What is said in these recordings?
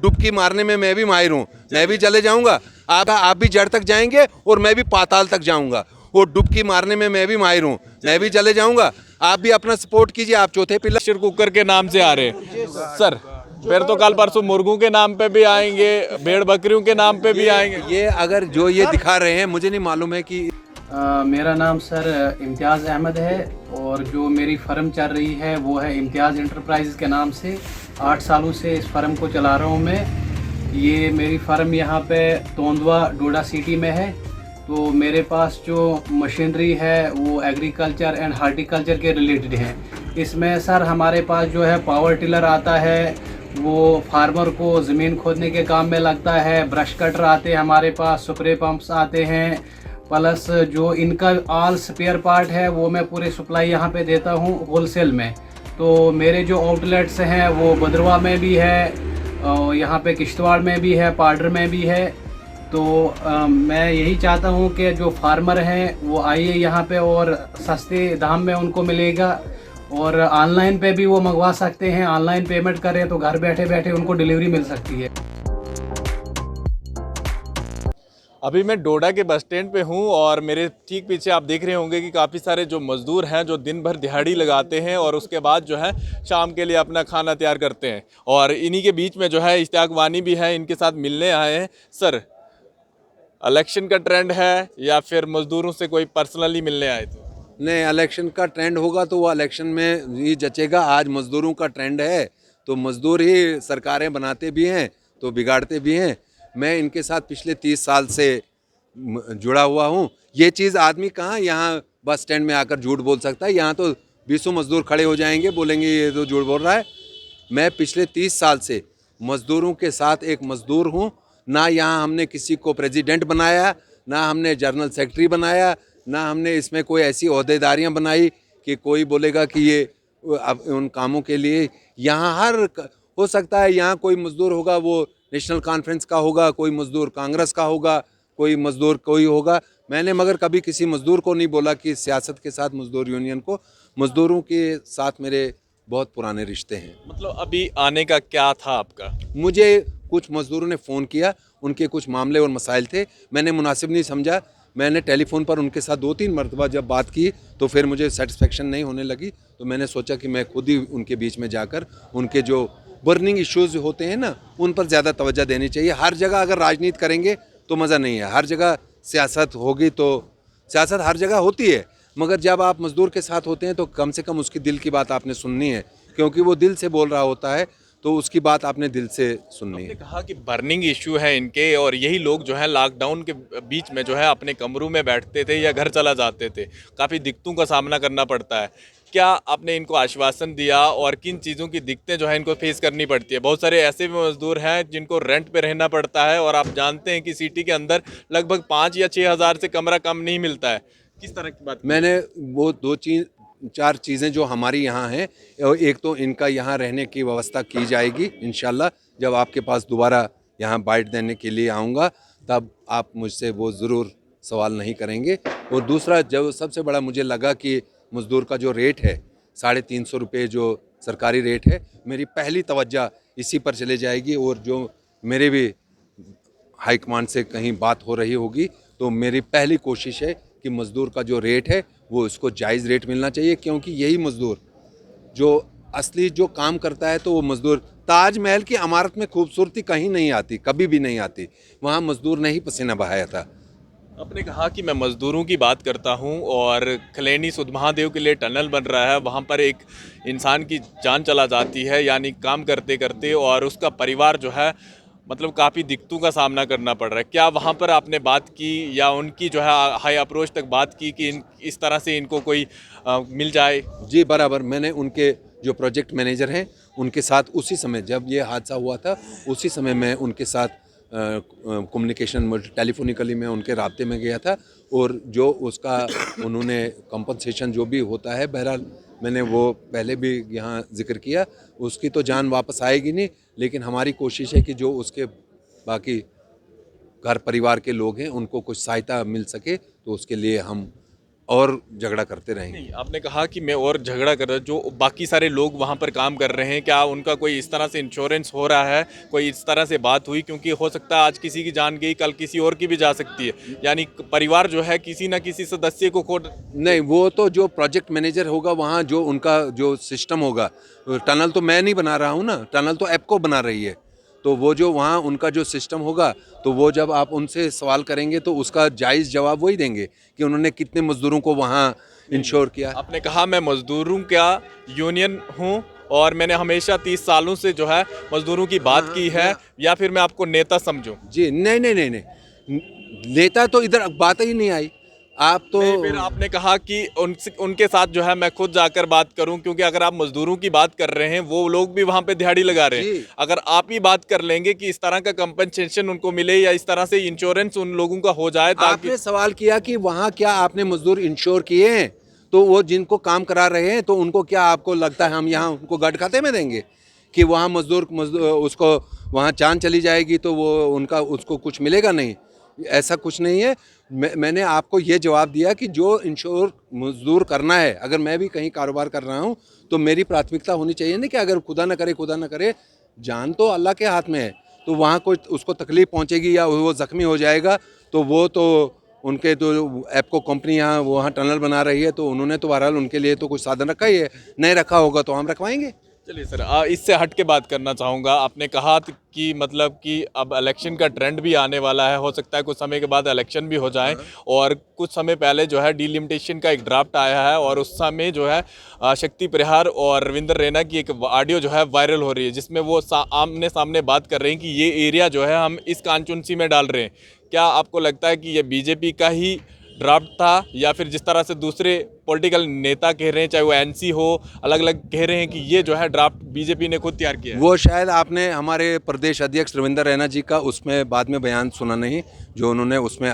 डुबकी मारने में मैं भी माहिर हूँ, मैं भी चले जाऊंगा। आप भी जड़ तक जाएंगे और मैं भी पाताल तक जाऊंगा। वो डुबकी मारने में मैं भी माहिर हूँ, मैं भी चले जाऊंगा। आप भी अपना सपोर्ट कीजिए, आप चौथे पिलर। प्रेशर कुकर के नाम से आ रहे हैं सर, फिर तो कल परसों मुर्गों के नाम पे भी आएंगे, भेड़ बकरियों के नाम पे भी आएंगे। ये अगर जो ये दिखा रहे हैं, मुझे नहीं मालूम है कि मेरा नाम सर इम्तियाज़ अहमद है और जो मेरी फ़र्म चल रही है वो है इम्तियाज़ इंटरप्राइजेज़ के नाम से। 8 सालों से इस फ़र्म को चला रहा हूँ मैं। ये मेरी फ़र्म यहाँ पे तोंदवा डोडा सिटी में है। तो मेरे पास जो मशीनरी है वो एग्रीकल्चर एंड हार्टिकल्चर के रिलेटेड है। इसमें सर हमारे पास जो है पावर टिलर आता है, वो फार्मर को ज़मीन खोदने के काम में लगता है। ब्रश कटर आते हैं हमारे पास, स्प्रे पंप्स आते हैं, प्लस जो इनका ऑल स्पेयर पार्ट है वो मैं पूरे सप्लाई यहाँ पे देता हूँ होलसेल में। तो मेरे जो आउटलेट्स हैं वो भद्रवा में भी है, और यहाँ पे किश्तवाड़ में भी है, पाडर में भी है। तो मैं यही चाहता हूँ कि जो फार्मर हैं वो आइए यहाँ पे और सस्ते दाम में उनको मिलेगा, और ऑनलाइन पे भी वो मंगवा सकते हैं। ऑनलाइन पेमेंट करें तो घर बैठे बैठे उनको डिलीवरी मिल सकती है। अभी मैं डोडा के बस स्टैंड पे हूँ और मेरे ठीक पीछे आप देख रहे होंगे कि काफ़ी सारे जो मज़दूर हैं जो दिन भर दिहाड़ी लगाते हैं और उसके बाद जो है शाम के लिए अपना खाना तैयार करते हैं। और इन्हीं के बीच में जो है इश्तियाक वानी भी है, इनके साथ मिलने आए हैं। सर, इलेक्शन का ट्रेंड है या फिर मज़दूरों से कोई पर्सनली मिलने आए थे? नहीं, इलेक्शन का ट्रेंड होगा तो वो इलेक्शन में ही जचेगा। आज मज़दूरों का ट्रेंड है तो मज़दूर ही सरकारें बनाते भी हैं तो बिगाड़ते भी हैं। मैं इनके साथ पिछले 30 साल से जुड़ा हुआ हूँ। ये चीज़ आदमी कहाँ यहाँ बस स्टैंड में आकर झूठ बोल सकता है? यहाँ तो 20 मज़दूर खड़े हो जाएंगे, बोलेंगे ये तो झूठ बोल रहा है। मैं पिछले 30 साल से मज़दूरों के साथ एक मज़दूर हूँ। ना यहाँ हमने किसी को प्रेसिडेंट बनाया, ना हमने जनरल सेक्रेटरी बनाया, ना हमने इसमें कोई ऐसी ओहदेदारियाँ बनाई कि कोई बोलेगा कि ये अब उन कामों के लिए यहाँ हो सकता है यहाँ कोई मज़दूर होगा वो नेशनल कॉन्फ्रेंस का होगा, कोई मज़दूर कांग्रेस का होगा, कोई मज़दूर कोई होगा। मैंने मगर कभी किसी मज़दूर को नहीं बोला कि सियासत के साथ मज़दूर यूनियन को। मज़दूरों के साथ मेरे बहुत पुराने रिश्ते हैं। मतलब अभी आने का क्या था आपका? मुझे कुछ मज़दूरों ने फ़ोन किया, उनके कुछ मामले और मसाइल थे, मैंने मुनासिब नहीं समझा। मैंने टेलीफोन पर उनके साथ 2-3 मरतबा जब बात की तो फिर मुझे सेटिस्फेक्शन नहीं होने लगी। तो मैंने सोचा कि मैं खुद ही उनके बीच में जाकर उनके जो बर्निंग इश्यूज़ होते हैं ना, उन पर ज़्यादा तवज्जो देनी चाहिए। हर जगह अगर राजनीति करेंगे तो मज़ा नहीं है। हर जगह सियासत होगी तो सियासत हर जगह होती है, मगर जब आप मज़दूर के साथ होते हैं तो कम से कम उसकी दिल की बात आपने सुननी है, क्योंकि वो दिल से बोल रहा होता है तो उसकी बात आपने दिल से सुननी है। आपने कहा कि बर्निंग इशू है इनके, और यही लोग जो है लॉकडाउन के बीच में जो है अपने कमरों में बैठते थे या घर चला जाते थे, काफ़ी दिक्कतों का सामना करना पड़ता है। क्या आपने इनको आश्वासन दिया और किन चीज़ों की दिक्कतें जो है इनको फेस करनी पड़ती है? बहुत सारे ऐसे भी मजदूर हैं जिनको रेंट पे रहना पड़ता है और आप जानते हैं कि सिटी के अंदर लगभग 5 या 6 हज़ार से कमरा कम नहीं मिलता है। किस तरह की बात? मैंने वो 2-4 चीज़ें जो हमारी यहाँ हैं, एक तो इनका यहाँ रहने की व्यवस्था की जाएगी इंशाल्लाह। जब आपके पास दोबारा यहाँ बाइट देने के लिए आऊँगा तब आप मुझसे वो ज़रूर सवाल नहीं करेंगे। और दूसरा जो सबसे बड़ा मुझे लगा कि मज़दूर का जो रेट है 350 रुपये जो सरकारी रेट है, मेरी पहली तवज्जो इसी पर चले जाएगी। और जो मेरे भी हाई कमांड से कहीं बात हो रही होगी तो मेरी पहली कोशिश है कि मज़दूर का जो रेट है वो इसको जायज़ रेट मिलना चाहिए, क्योंकि यही मज़दूर जो असली जो काम करता है तो वो मज़दूर ताजमहल की इमारत में खूबसूरती कहीं नहीं आती, कभी भी नहीं आती। वहाँ मज़दूर ने ही पसीना बहाया था। आपने कहा कि मैं मज़दूरों की बात करता हूं और खलैनी सुध महादेव के लिए टनल बन रहा है, वहां पर एक इंसान की जान चला जाती है, यानी काम करते करते, और उसका परिवार जो है मतलब काफ़ी दिक्कतों का सामना करना पड़ रहा है। क्या वहां पर आपने बात की या उनकी जो है हाई अप्रोच तक बात की कि इस तरह से इनको कोई मिल जाए? जी बराबर, मैंने उनके जो प्रोजेक्ट मैनेजर हैं उनके साथ उसी समय जब ये हादसा हुआ था उसी समय मैं उनके साथ कम्युनिकेशन टेलीफोनिकली मैं उनके राब्ते में गया था। और जो उसका उन्होंने कंपनसेशन जो भी होता है, बहरहाल मैंने वो पहले भी यहाँ जिक्र किया। उसकी तो जान वापस आएगी नहीं, लेकिन हमारी कोशिश है कि जो उसके बाकी घर परिवार के लोग हैं उनको कुछ सहायता मिल सके तो उसके लिए हम और झगड़ा करते रहेंगे। नहीं, आपने कहा कि मैं और झगड़ा कर रहा, जो बाकी सारे लोग वहाँ पर काम कर रहे हैं, क्या उनका कोई इस तरह से इंश्योरेंस हो रहा है, कोई इस तरह से बात हुई? क्योंकि हो सकता है आज किसी की जान गई, कल किसी और की भी जा सकती है, यानी परिवार जो है किसी ना किसी सदस्य को खो। नहीं, वो तो जो प्रोजेक्ट मैनेजर होगा वहाँ, जो उनका जो सिस्टम होगा, टनल तो मैं नहीं बना रहा हूँ ना, टनल तो एप्को बना रही है। तो वो जो वहाँ उनका जो सिस्टम होगा, तो वो जब आप उनसे सवाल करेंगे तो उसका जायज़ जवाब वही देंगे कि उन्होंने कितने मज़दूरों को वहाँ इंश्योर किया। आपने कहा मैं मज़दूरों का यूनियन हूँ और मैंने हमेशा 30 सालों से जो है मज़दूरों की बात की है, या फिर मैं आपको नेता समझूं? जी नहीं नहीं नहीं नहीं, नेता तो इधर बात ही नहीं आई। आप तो नहीं, फिर आपने कहा कि उनके साथ जो है मैं खुद जाकर बात करूं, क्योंकि अगर आप मजदूरों की बात कर रहे हैं, वो लोग भी वहां पे दिहाड़ी लगा रहे हैं। जी। अगर आप ही बात कर लेंगे कि इस तरह का कंपनसेशन उनको मिले या इस तरह से इंश्योरेंस उन लोगों का हो जाए, ताकि आपने सवाल किया कि वहाँ क्या आपने मजदूर इंश्योर किए हैं, तो वो जिनको काम करा रहे हैं तो उनको क्या आपको लगता है हम यहाँ उनको गट खाते में देंगे कि वहाँ मजदूर उसको वहाँ जान चली जाएगी तो वो उनका उसको कुछ मिलेगा नहीं? ऐसा कुछ नहीं है। मैंने आपको ये जवाब दिया कि जो इंश्योर मजदूर करना है, अगर मैं भी कहीं कारोबार कर रहा हूँ तो मेरी प्राथमिकता होनी चाहिए ना कि अगर खुदा ना करे जान तो अल्लाह के हाथ में है, तो वहाँ कोई उसको तकलीफ़ पहुँचेगी या वो ज़ख्मी हो जाएगा तो वो तो उनके तो एप्को कंपनी यहाँ वहाँ टनल बना रही है, तो उन्होंने तो बहरहाल उनके लिए तो कुछ साधन रखा ही है, नहीं रखा होगा तो हम रखवाएंगे। चलिए सर, इससे हट के बात करना चाहूँगा। आपने कहा कि मतलब कि अब इलेक्शन का ट्रेंड भी आने वाला है, हो सकता है कुछ समय के बाद इलेक्शन भी हो जाए, और कुछ समय पहले जो है डीलिमिटेशन का एक ड्राफ्ट आया है, और उस समय जो है शक्ति प्रहार और रविंदर रैना की एक ऑडियो जो है वायरल हो रही है, जिसमें वो आमने सामने बात कर रहे हैं कि ये एरिया जो है हम इस कांचुनसी में डाल रहे हैं। क्या आपको लगता है कि ये बीजेपी का ही ड्राफ्ट था, या फिर जिस तरह से दूसरे पॉलिटिकल नेता कह रहे हैं, चाहे वो एनसी हो, अलग अलग कह रहे हैं कि ये जो है ड्राफ्ट बीजेपी ने खुद तैयार किया है? वो शायद आपने हमारे प्रदेश अध्यक्ष रविंदर रैना जी का उसमें बाद में बयान सुना नहीं, जो उन्होंने उसमें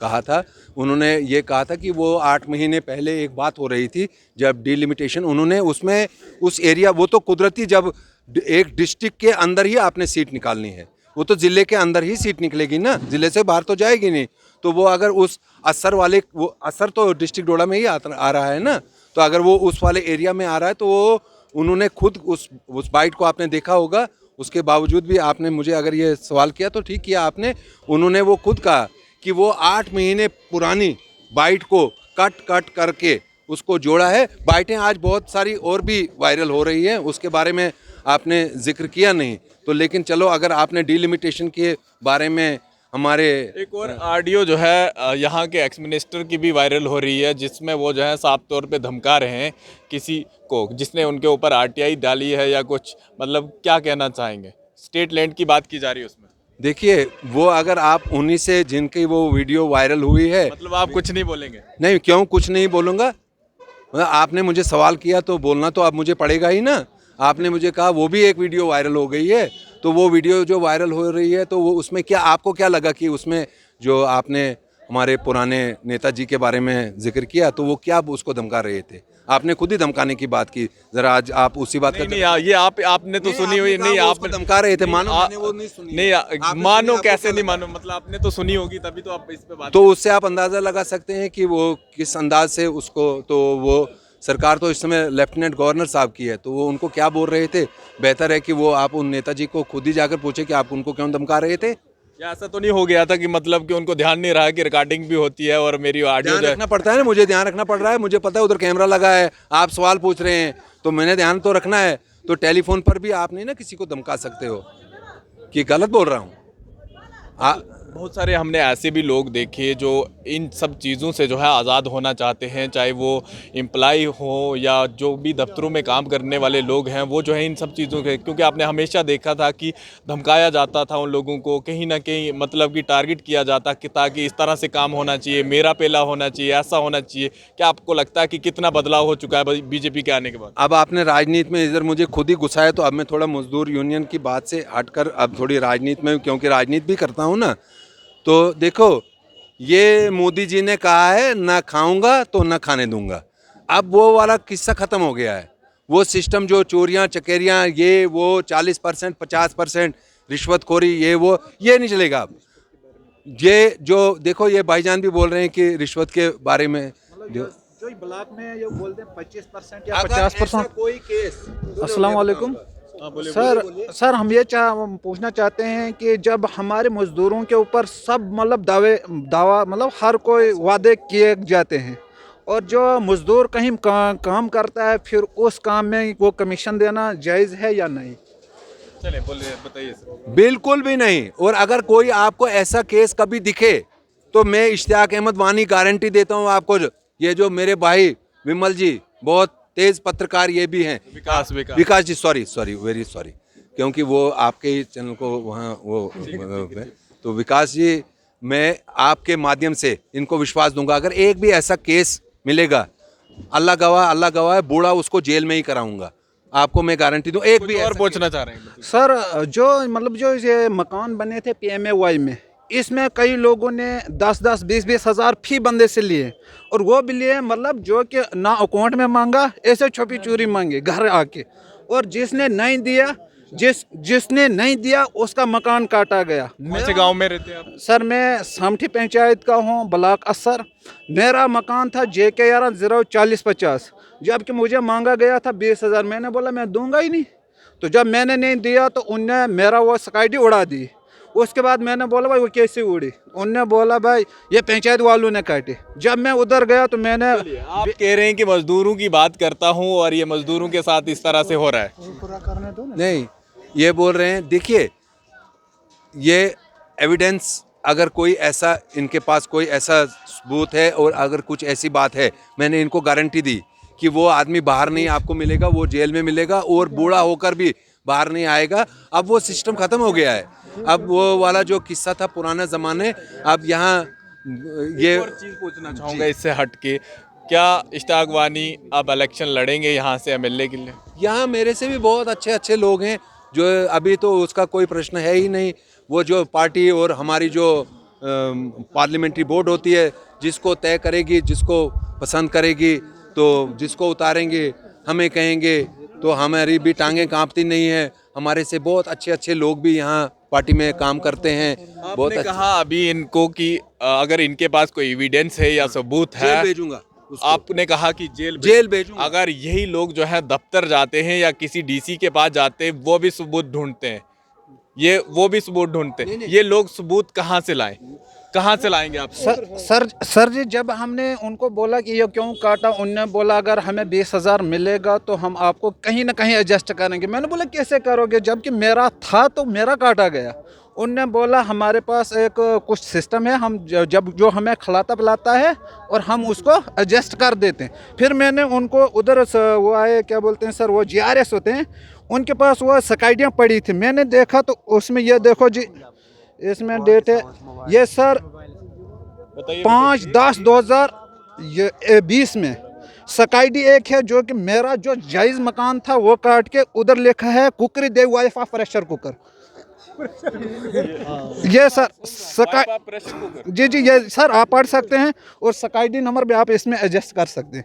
कहा था। उन्होंने ये कहा था कि वो 8 महीने पहले एक बात हो रही थी जब डिलिमिटेशन, उन्होंने उसमें उस एरिया, वो तो कुदरती, जब एक डिस्ट्रिक्ट के अंदर ही आपने सीट निकालनी है, वो तो ज़िले के अंदर ही सीट निकलेगी ना, ज़िले से बाहर तो जाएगी नहीं। तो वो अगर उस असर वाले, वो असर तो डिस्ट्रिक्ट डोडा में ही आ रहा है ना, तो अगर वो उस वाले एरिया में आ रहा है तो वो उन्होंने खुद उस बाइट को आपने देखा होगा। उसके बावजूद भी आपने मुझे अगर ये सवाल किया तो ठीक किया आपने। उन्होंने वो खुद कहा कि वो 8 महीने पुरानी बाइट को कट करके उसको जोड़ा है। बाइटें आज बहुत सारी और भी वायरल हो रही हैं, उसके बारे में आपने जिक्र किया नहीं, तो लेकिन चलो, अगर आपने डिलिमिटेशन के बारे में हमारे एक और ऑडियो जो है यहाँ के एक्स मिनिस्टर की भी वायरल हो रही है, जिसमें वो जो है साफ तौर पे धमका रहे हैं किसी को जिसने उनके ऊपर आरटीआई डाली है या कुछ, मतलब क्या कहना चाहेंगे? स्टेट लैंड की बात की जा रही है उसमें। देखिए, वो अगर आप उन्हीं से जिनकी वो वीडियो वायरल हुई है, मतलब आप कुछ नहीं बोलेंगे? नहीं, क्यों कुछ नहीं बोलूँगा? आपने मुझे सवाल किया तो बोलना तो अब मुझे पड़ेगा ही ना। आपने मुझे कहा वो भी एक वीडियो वायरल हो गई है, तो वो वीडियो जो वायरल हो रही है तो वो उसमें क्या, आपको क्या लगा कि उसमें जो आपने हमारे पुराने नेताजी के बारे में जिक्र किया तो वो क्या उसको धमका रहे थे? आपने खुद ही धमकाने की बात की। जरा आज आप उसी बात नहीं, ये आपने तो सुनी हुई नहीं, आप धमका रहे थे, मानो मैंने वो नहीं सुनी। नहीं, मानो कैसे नहीं मानो, मतलब आपने तो सुनी होगी तभी तो आप इस पे बात। तो उससे आप अंदाज़ा लगा सकते हैं कि वो किस अंदाज से उसको, तो वो सरकार तो इस समय लेफ्टिनेंट गवर्नर साहब की है, तो वो उनको क्या बोल रहे थे? बेहतर है कि वो आप उन नेताजी को खुद ही जाकर पूछे कि आप उनको क्यों धमका रहे थे। या ऐसा तो नहीं हो गया था कि मतलब कि उनको ध्यान नहीं रहा कि रिकॉर्डिंग भी होती है और मेरी ऑडियो ध्यान रखना पड़ता है ना, मुझे ध्यान रखना पड़ रहा है, मुझे पता है उधर कैमरा लगा है, आप सवाल पूछ रहे हैं तो मैंने ध्यान तो रखना है। तो टेलीफोन पर भी आप नहीं ना किसी को धमका सकते हो कि गलत बोल रहा हूँ। बहुत सारे हमने ऐसे भी लोग देखे जो इन सब चीज़ों से जो है आज़ाद होना चाहते हैं, चाहे वो एम्प्लॉय हो या जो भी दफ्तरों में काम करने वाले लोग हैं, वो जो है इन सब चीज़ों के, क्योंकि आपने हमेशा देखा था कि धमकाया जाता था उन लोगों को, कहीं ना कहीं मतलब कि टारगेट किया जाता कि ताकि इस तरह से काम होना चाहिए, मेरा पेला होना चाहिए, ऐसा होना चाहिए। क्या आपको लगता है कि कितना बदलाव हो चुका है बीजेपी के आने के बाद? अब आपने राजनीति में इधर मुझे खुद ही घुसाया, तो अब मैं थोड़ा मजदूर यूनियन की बात से हटकर अब थोड़ी राजनीति में, क्योंकि राजनीति भी करता हूँ ना, तो देखो, ये मोदी जी ने कहा है ना खाऊंगा तो ना खाने दूंगा। अब वो वाला किस्सा ख़त्म हो गया है। वो सिस्टम जो चोरियां चकेरियां, ये वो 40% 50% रिश्वतखोरी, ये नहीं चलेगा अब। ये जो देखो, ये भाईजान भी बोल रहे हैं कि रिश्वत के बारे में, जो ब्लॉक में ये बोलते हैं 25% या अगर 50%। ऐसा कोई केस अस्सलाम वालेकुम सर हम ये पूछना चाहते हैं कि जब हमारे मजदूरों के ऊपर सब मतलब दावा मतलब हर कोई वादे किए जाते हैं और जो मजदूर कहीं काम करता है फिर उस काम में वो कमीशन देना जायज़ है या नहीं? चले बोलिए, बताइए सर। बिल्कुल भी नहीं। और अगर कोई आपको ऐसा केस कभी दिखे तो मैं इश्तियाक अहमद वानी गारंटी देता हूँ आपको। ये जो मेरे भाई विमल जी बहुत तेज पत्रकार ये भी हैं, विकास जी, सॉरी वेरी सॉरी, क्योंकि वो आपके ही चैनल को वहाँ वो तो विकास जी, मैं आपके माध्यम से इनको विश्वास दूंगा, अगर एक भी ऐसा केस मिलेगा, अल्लाह गवाह है, बूढ़ा उसको जेल में ही कराऊंगा, आपको मैं गारंटी दूं। एक भी और ऐसा पूछना चाह रहे हैं सर जो मतलब जो ये मकान बने थे PMAY में, इसमें कई लोगों ने 10-10, 20-20 हज़ार फी बंदे से लिए और वो भी लिए मतलब जो कि ना अकाउंट में मांगा, ऐसे छुपी चोरी मांगे घर आके, और जिसने नहीं दिया उसका मकान काटा गया। कौन से गांव में रहते हैं आप? सर मैं सामठी पंचायत का हूँ, ब्लॉक असर। मेरा मकान था JK 04050, जबकि मुझे मांगा गया था 20,000। मैंने बोला मैं दूंगा ही नहीं। तो जब मैंने नहीं दिया तो उनने मेरा वो SKD उड़ा दी। उसके बाद मैंने बोला भाई वो कैसे उड़ी? उनने बोला भाई ये पंचायत वालों ने काटे। जब मैं उधर गया तो मैंने आप कह रहे हैं कि मजदूरों की बात करता हूं और ये मजदूरों के साथ इस तरह से हो रहा है। नहीं, ये बोल रहे हैं, देखिए ये एविडेंस, अगर कोई ऐसा इनके पास कोई ऐसा सबूत है और अगर कुछ ऐसी बात है, मैंने इनको गारंटी दी कि वो आदमी बाहर नहीं आपको मिलेगा, वो जेल में मिलेगा और बूढ़ा होकर भी बाहर नहीं आएगा। अब वो सिस्टम ख़त्म हो गया है। अब वो वाला जो किस्सा था पुराना ज़माने, अब यहाँ ये और चीज़ पूछना चाहूँगा इससे हट के, क्या इश्तियाक वानी अब इलेक्शन लड़ेंगे यहाँ से MLA के लिए? यहाँ मेरे से भी बहुत अच्छे अच्छे लोग हैं, जो अभी तो उसका कोई प्रश्न है ही नहीं। वो जो पार्टी और हमारी जो पार्लियामेंट्री बोर्ड होती है, जिसको तय करेगी, जिसको पसंद करेगी, तो जिसको उतारेंगे हमें कहेंगे, तो हमारी भी टांगें कांपती नहीं है। हमारे से बहुत अच्छे अच्छे लोग भी यहाँ पार्टी में काम करते हैं। बहुत आपने कहा अभी इनको कि अगर इनके पास कोई एविडेंस है या सबूत है, जेल भेजूंगा उसको। आपने कहा कि जेल भेजूंगा। अगर यही लोग जो है दफ्तर जाते हैं या किसी DC के पास जाते हैं, वो भी सबूत ढूंढते हैं, वो भी सबूत ढूंढते हैं, ये लोग सबूत कहाँ से लाएं? कहाँ से लाएंगे आप? सर जी, जब हमने उनको बोला कि ये क्यों काटा, उनने बोला अगर हमें 20,000 मिलेगा तो हम आपको कहीं ना कहीं एडजस्ट करेंगे। मैंने बोला कैसे करोगे, जबकि मेरा था तो मेरा काटा गया। उनने बोला हमारे पास एक कुछ सिस्टम है, हम जब जो हमें खिलाता पिलाता है और हम उसको एडजस्ट कर देते हैं। फिर मैंने उनको उधर वो आए, क्या बोलते हैं सर, वो GRS होते हैं, उनके पास वो SKDयाँ पड़ी थी। मैंने देखा तो उसमें ये देखो जी, इसमें डेट है ये सर 5/10/2020 में। SKD एक है जो कि मेरा जो जायज़ मकान था वो काट के उधर लिखा है कुकरी देव वाइफ ऑफ प्रेशर कुकर। ये सर जी ये सर आप पढ़ सकते हैं और SKD नंबर भी आप इसमें एडजस्ट कर सकते हैं।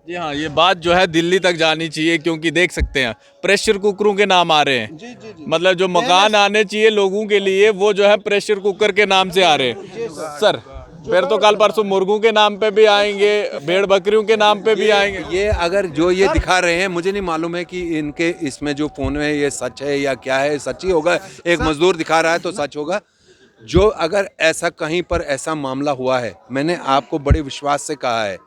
जी हाँ, ये बात जो है दिल्ली तक जानी चाहिए, क्योंकि देख सकते हैं प्रेशर कुकरों के नाम आ रहे हैं। जी। मतलब जो मकान आने चाहिए लोगों के लिए, वो जो है प्रेशर कुकर के नाम से आ रहे हैं। सर फिर तो कल परसों मुर्गों के नाम पे भी आएंगे, भेड़ बकरियों के नाम पे भी आएंगे। ये अगर जो ये दिखा रहे हैं, मुझे नहीं मालूम है कि इनके इसमें जो फोन में ये सच है या क्या है। सच ही होगा, एक मजदूर दिखा रहा है तो सच होगा। जो अगर ऐसा कहीं पर ऐसा मामला हुआ है, मैंने आपको बड़े विश्वास से कहा है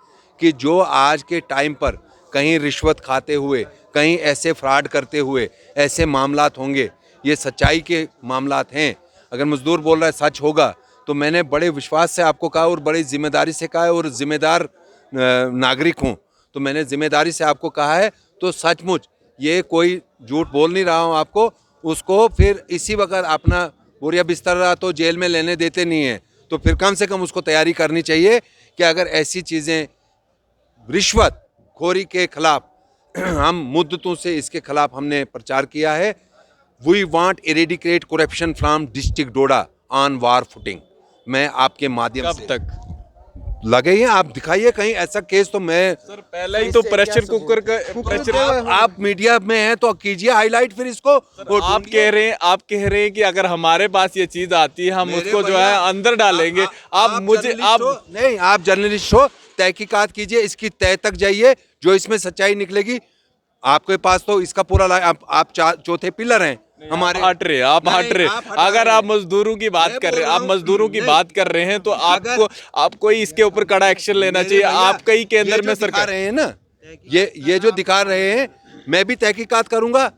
कि जो आज के टाइम पर कहीं रिश्वत खाते हुए, कहीं ऐसे फ्रॉड करते हुए ऐसे मामलात होंगे, ये सच्चाई के मामलात हैं। अगर मजदूर बोल रहा है सच होगा, तो मैंने बड़े विश्वास से आपको कहा और बड़ी जिम्मेदारी से कहा है, और जिम्मेदार नागरिक हूँ तो मैंने जिम्मेदारी से आपको कहा है। तो सचमुच ये कोई झूठ बोल नहीं रहा हूँ आपको। उसको फिर इसी वक्त अपना बोरिया बिस्तर तो जेल में लेने देते नहीं हैं, तो फिर कम से कम उसको तैयारी करनी चाहिए कि अगर ऐसी चीज़ें, रिश्वत खोरी के खिलाफ हम मुद्दतों से इसके खिलाफ हमने प्रचार किया है। We want eradicate corruption from district Doda on war footing. मैं आपके माध्यम से, कब तक लगे हैं आप दिखाइए कहीं ऐसा केस। तो मैं सर पहले ही तो प्रेशर कुकर का प्रेशर, आप मीडिया में हैं तो कीजिए हाईलाइट फिर इसको। आप कह रहे हैं कि अगर हमारे पास ये चीज आती है हम उसको जो है अंदर डालेंगे। आप मुझे आप नहीं, आप जर्नलिस्ट हो तहकीकात कीजिए, इसकी तह तक जाइए, जो इसमें सच्चाई निकलेगी। आपके पास तो इसका पूरा आप चौथे पिलर हैं हमारे। आप हट रहे अगर आप मजदूरों की बात कर रहे हैं, आप मजदूरों की बात कर रहे हैं, तो आपको ही इसके ऊपर कड़ा एक्शन लेना चाहिए। आपका ही केंद्र में सरकार रहे हैं ना, ये जो दिखा रहे हैं, मैं भी तहकीकात करूंगा।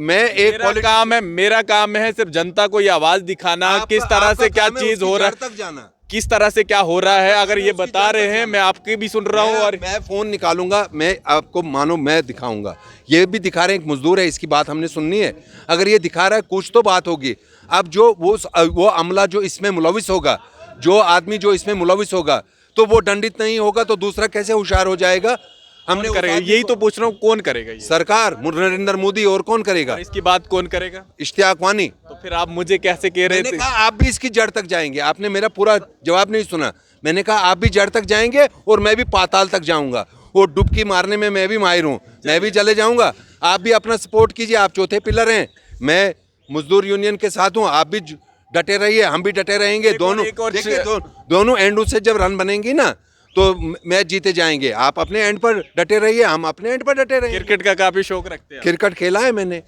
मैं एक मेरा काम है सिर्फ जनता को ये आवाज दिखाना, किस तरह से क्या चीज हो रहा है, तक जाना, किस तरह से क्या हो रहा है। अगर ये बता रहे हैं, मैं आपकी भी सुन रहा हूँ, और मैं फोन निकालूंगा, मैं आपको मानो मैं दिखाऊंगा। ये भी दिखा रहे हैं, एक मजदूर है, इसकी बात हमने सुननी है। अगर ये दिखा रहा है, कुछ तो बात होगी। अब जो वो अमला जो इसमें मुलविस होगा, जो आदमी जो इसमें मुलविस होगा, तो वो दंडित नहीं होगा तो दूसरा कैसे होशियार हो जाएगा? हमने करेगा, यही तो पूछ रहा हूँ, कौन करेगा ये? सरकार, नरेंद्र मोदी, और कौन करेगा? इसकी बात कौन करेगा? इश्तियाक वानी। तो फिर आप मुझे कैसे कह रहे थे? कहा आप भी इसकी जड़ तक जाएंगे। आपने मेरा पूरा जवाब नहीं सुना। मैंने कहा आप भी जड़ तक जाएंगे और मैं भी पाताल तक जाऊंगा। वो डुबकी मारने में मैं भी माहिर हूँ, मैं भी चले जाऊंगा। आप भी अपना सपोर्ट कीजिए, आप चौथे पिलर हैं। मैं मजदूर यूनियन के साथ हूँ, आप भी डटे रहिए, हम भी डटे रहेंगे। दोनों एंड से जब रन बनेंगी ना, तो मैच जीते जाएंगे। आप अपने एंड पर डटे रहिए, हम अपने एंड पर डटे रहिए। क्रिकेट का काफी शौक रखते हैं? क्रिकेट खेला है मैंने,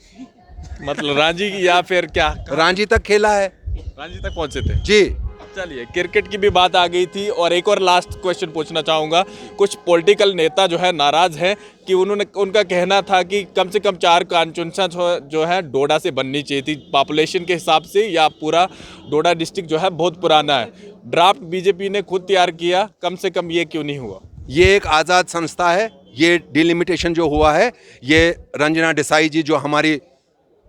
मतलब रांची की, या फिर क्या? रांची तक खेला है। रांची तक पहुंचे थे जी। चलिए, क्रिकेट की भी बात आ गई थी, और एक और लास्ट क्वेश्चन पूछना चाहूँगा। कुछ पॉलिटिकल नेता जो है नाराज़ हैं कि उनका कहना था कि कम से कम 4 कॉन्स्टिट्यूंसी जो है डोडा से बननी चाहिए थी, पॉपुलेशन के हिसाब से, या पूरा डोडा डिस्ट्रिक्ट जो है बहुत पुराना है। ड्राफ्ट बीजेपी ने खुद तैयार किया, कम से कम ये क्यों नहीं हुआ? ये एक आज़ाद संस्था है। ये डिलिमिटेशन जो हुआ है, ये रंजना देसाई जी जो हमारी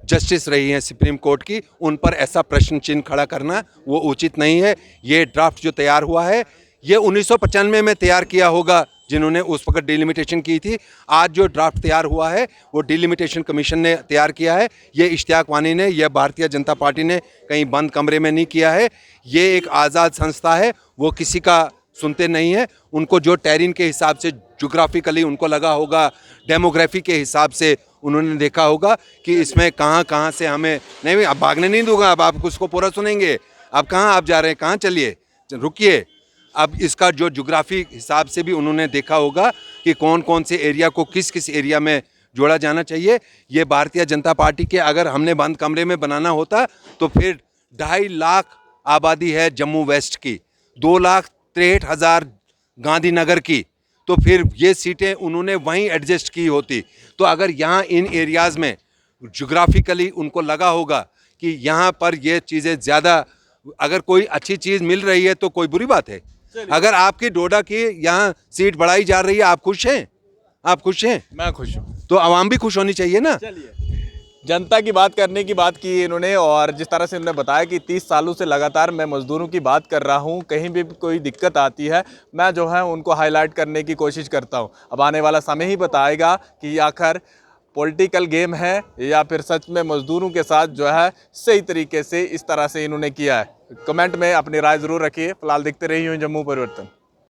जस्टिस रही हैं सुप्रीम कोर्ट की, उन पर ऐसा प्रश्न चिन्ह खड़ा करना वो उचित नहीं है। ये ड्राफ्ट जो तैयार हुआ है, ये 1995 में तैयार किया होगा, जिन्होंने उस वक्त डिलिमिटेशन की थी। आज जो ड्राफ्ट तैयार हुआ है वो डिलिमिटेशन कमीशन ने तैयार किया है। ये इश्तियाक वानी ने, यह भारतीय जनता पार्टी ने कहीं बंद कमरे में नहीं किया है। ये एक आज़ाद संस्था है, वो किसी का सुनते नहीं है। उनको जो टेरिन के हिसाब से, जोग्राफिकली उनको लगा होगा, डेमोग्राफी के हिसाब से उन्होंने देखा होगा कि इसमें कहाँ से हमें नहीं, अब भागने नहीं दूंगा। अब आप उसको पूरा सुनेंगे। अब कहाँ आप जा रहे हैं, कहाँ चलिए, रुकिए। अब इसका जो जोग्राफी हिसाब से भी उन्होंने देखा होगा कि कौन कौन से एरिया को किस किस एरिया में जोड़ा जाना चाहिए। ये भारतीय जनता पार्टी के अगर हमने बंद कमरे में बनाना होता तो फिर 2.5 लाख आबादी है जम्मू वेस्ट की, 2,63,000 गांधीनगर की, तो फिर ये सीटें उन्होंने वहीं एडजस्ट की होती। तो अगर यहाँ इन एरियाज़ में जोग्राफिकली उनको लगा होगा कि यहाँ पर ये चीज़ें ज़्यादा, अगर कोई अच्छी चीज़ मिल रही है तो कोई बुरी बात है। अगर आपकी डोडा की यहाँ सीट बढ़ाई जा रही है, आप खुश हैं? आप खुश हैं? मैं खुश हूँ। तो आवाम भी खुश होनी चाहिए ना। चलिए, जनता की बात करने की बात की इन्होंने, और जिस तरह से उन्होंने बताया कि 30 सालों से लगातार मैं मज़दूरों की बात कर रहा हूं, कहीं भी कोई दिक्कत आती है मैं जो है उनको हाईलाइट करने की कोशिश करता हूं। अब आने वाला समय ही बताएगा कि आखिर पॉलिटिकल गेम है या फिर सच में मज़दूरों के साथ जो है सही तरीके से इस तरह से इन्होंने किया है। कमेंट में अपनी राय ज़रूर रखिए। फिलहाल देखते रहिए जम्मू परिवर्तन।